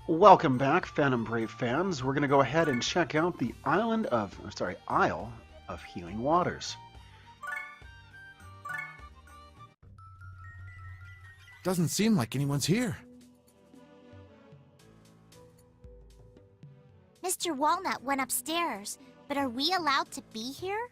Welcome back, Phantom Brave fans. We're going to go ahead and check out the Isle of Healing Waters. Doesn't seem like anyone's here. Mr. Walnut went upstairs, but are we allowed to be here?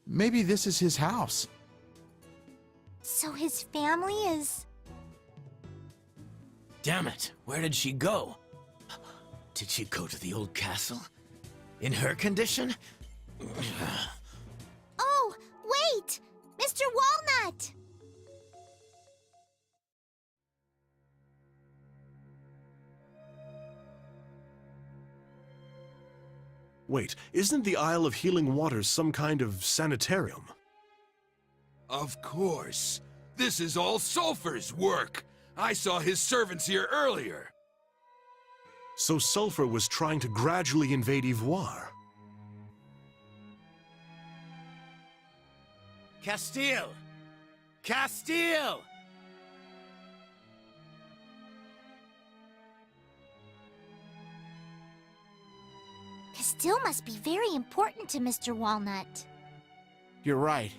Maybe this is his house. So his family is... Damn it, where did she go? Did she go to the old castle? In her condition? Oh, wait! Mr. Walnut! Wait, isn't the Isle of Healing Waters some kind of sanitarium? Of course. This is all Sulphur's work. I saw his servants here earlier. So Sulphur was trying to gradually invade Ivoire. Castile! Castile! Castile must be very important to Mr. Walnut. You're right.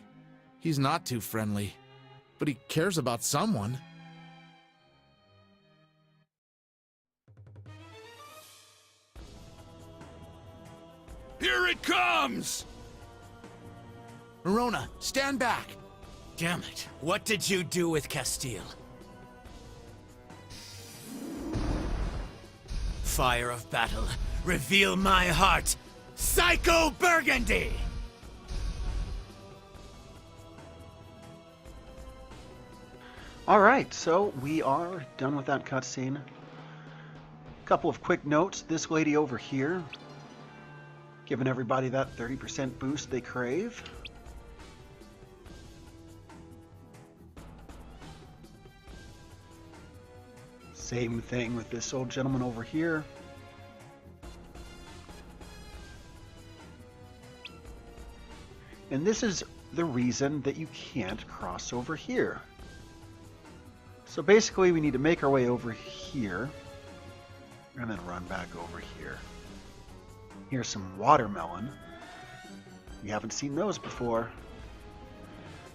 He's not too friendly. But he cares about someone. Here it comes! Marona, stand back! Damn it, what did you do with Castile? Fire of battle, reveal my heart! Psycho Burgundy! Alright, so we are done with that cutscene. Couple of quick notes. This lady over here, giving everybody that 30% boost they crave. Same thing with this old gentleman over here. And this is the reason that you can't cross over here. So basically we need to make our way over here and then run back over here. Here's some watermelon. We haven't seen those before.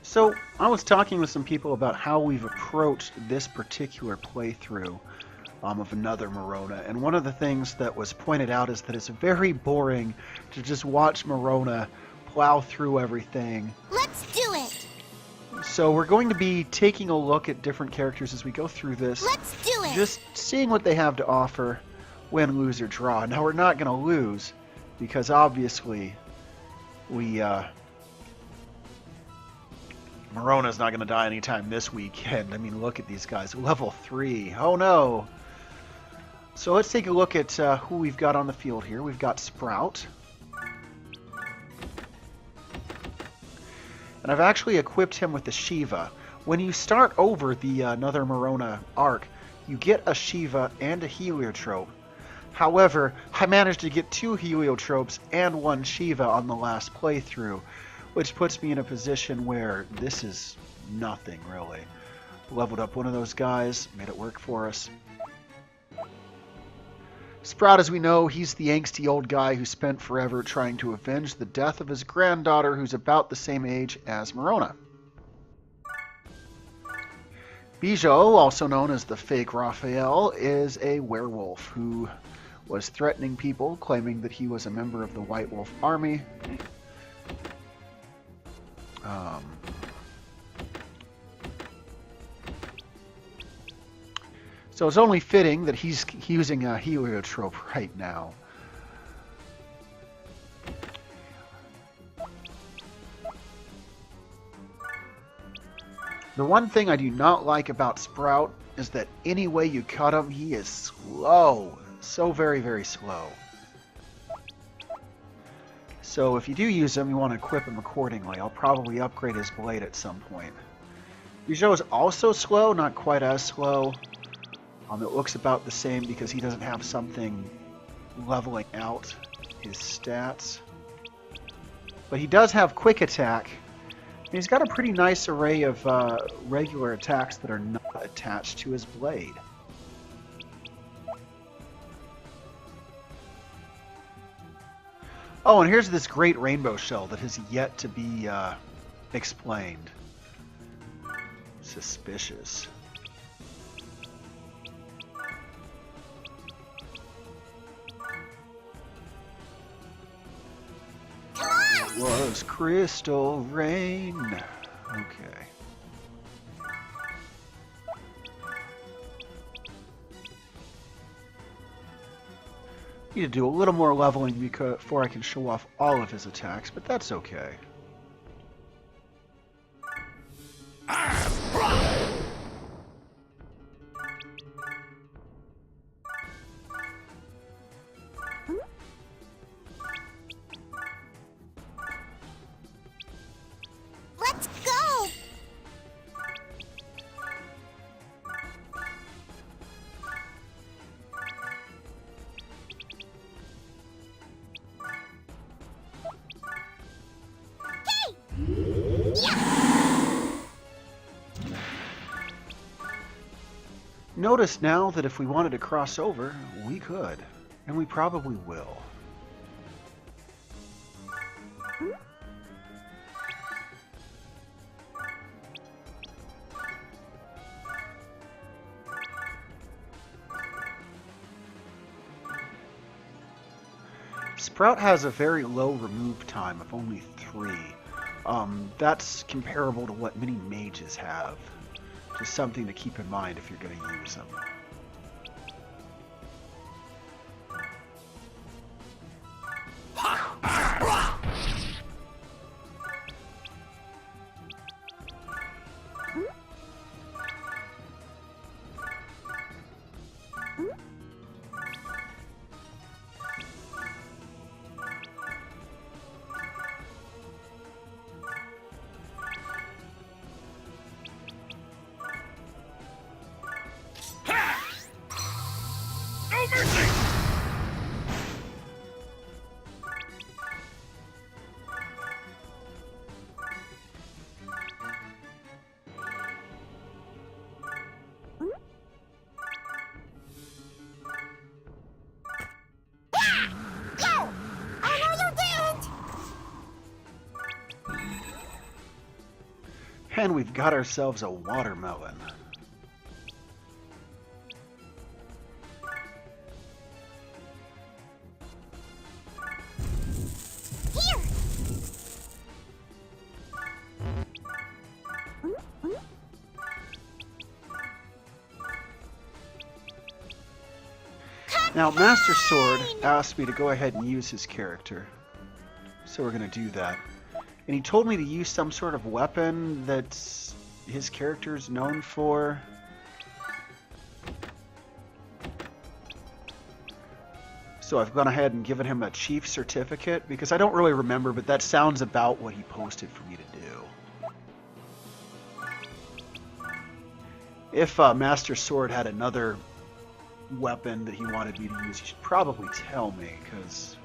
So I was talking with some people about how we've approached this particular playthrough of another Marona, and one of the things that was pointed out is that it's very boring to just watch Marona plow through everything. Let's do it! So we're going to be taking a look at different characters as we go through this. Let's do it! Just seeing what they have to offer, win, lose, or draw. Now we're not going to lose, because obviously Marona's not going to die anytime this weekend. I mean, look at these guys. Level 3. Oh no! So let's take a look at who we've got on the field here. We've got Sprout. And I've actually equipped him with the Shiva. When you start over the another Marona arc, you get a Shiva and a Heliotrope. However, I managed to get 2 Heliotropes and 1 Shiva on the last playthrough, which puts me in a position where this is nothing, really. Leveled up one of those guys, made it work for us. Sprout, as we know, he's the angsty old guy who spent forever trying to avenge the death of his granddaughter, who's about the same age as Marona. Bijou, also known as the fake Raphael, is a werewolf who was threatening people, claiming that he was a member of the White Wolf Army. So it's only fitting that he's using a heliotrope right now. The one thing I do not like about Sprout is that any way you cut him, he is slow. So very, very slow. So if you do use him, you want to equip him accordingly. I'll probably upgrade his blade at some point. Bijou is also slow, not quite as slow. It looks about the same because he doesn't have something leveling out his stats. But he does have quick attack. And he's got a pretty nice array of regular attacks that are not attached to his blade. Oh, and here's this great rainbow shell that has yet to be explained. Suspicious. Come on! Was crystal rain. Okay. Need to do a little more leveling before I can show off all of his attacks, but that's okay. Let's go! Notice now that if we wanted to cross over, we could. And we probably will. Sprout has a very low remove time of only 3. That's comparable to what many mages have. Just something to keep in mind if you're going to use them. And we've got ourselves a watermelon. Here! Now, Master Sword asked me to go ahead and use his character. So we're going to do that. And he told me to use some sort of weapon that's his character's known for. So I've gone ahead and given him a chief certificate, because I don't really remember, but that sounds about what he posted for me to do. If Master Sword had another weapon that he wanted me to use, he should probably tell me, because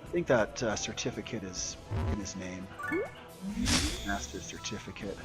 I think that certificate is in his name. Master certificate.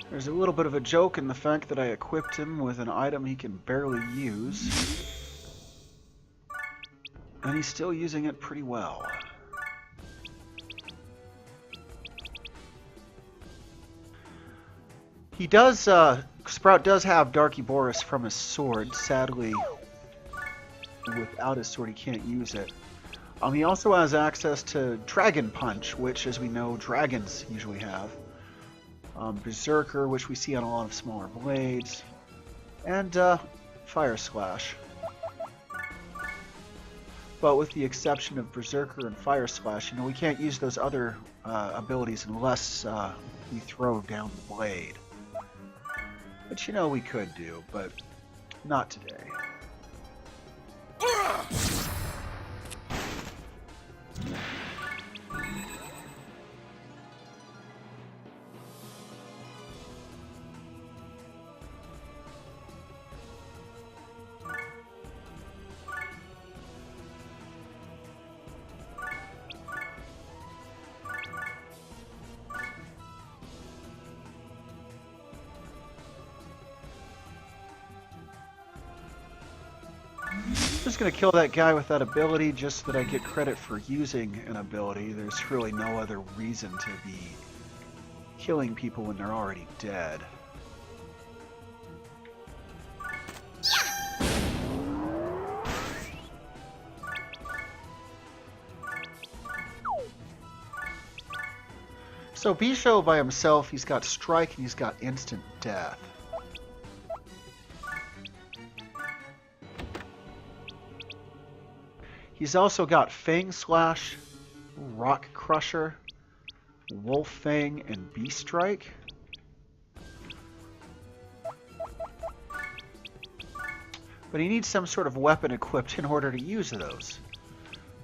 There's a little bit of a joke in the fact that I equipped him with an item he can barely use. And he's still using it pretty well. He does, Sprout does have Darky Boris from his sword. Sadly, without his sword he can't use it. He also has access to Dragon Punch, which, as we know, dragons usually have. Berserker, which we see on a lot of smaller blades, and Fire Slash. But with the exception of Berserker and Fire Slash, we can't use those other abilities unless we throw down the blade. Which, we could do, but Not today. I'm just going to kill that guy with that ability just so that I get credit for using an ability. There's really no other reason to be killing people when they're already dead. So Bisho by himself, he's got strike and he's got instant death. He's also got Fang Slash, Rock Crusher, Wolf Fang, and Beast Strike. But he needs some sort of weapon equipped in order to use those,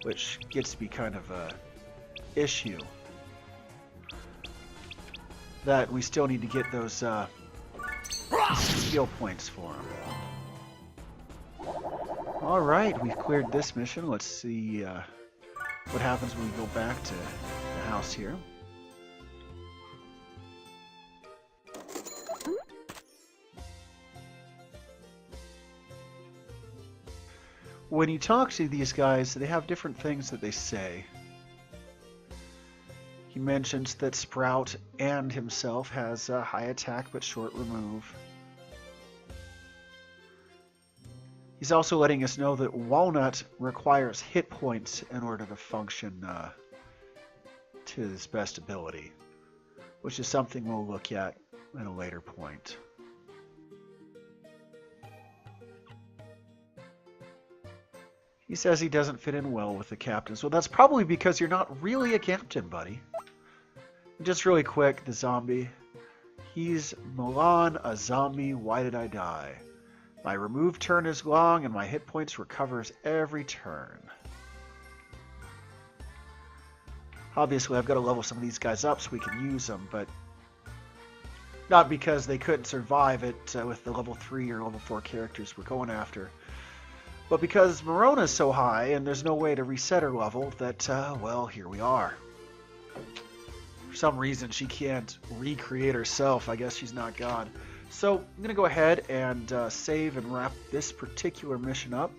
which gets to be kind of a issue. That we still need to get those skill points for him. Alright, we've cleared this mission. Let's see what happens when we go back to the house here. When you talk to these guys, they have different things that they say. He mentions that Sprout and himself has a high attack but short remove. He's also letting us know that Walnut requires hit points in order to function to his best ability, which is something we'll look at at a later point. He says he doesn't fit in well with the captains. Well, that's probably because you're not really a captain, buddy. Just really quick, the zombie. He's Milan, a zombie. Why did I die? My remove turn is long, and my hit points recovers every turn. Obviously, I've got to level some of these guys up so we can use them, but not because they couldn't survive it with the level 3 or level 4 characters we're going after, but because Marona is so high and there's no way to reset her level that, well, here we are. For some reason, she can't recreate herself. I guess she's not God. So I'm going to go ahead and save and wrap this particular mission up.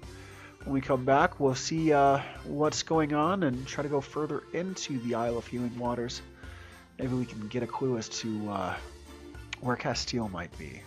When we come back, we'll see what's going on and try to go further into the Isle of Healing Waters. Maybe we can get a clue as to where Castile might be.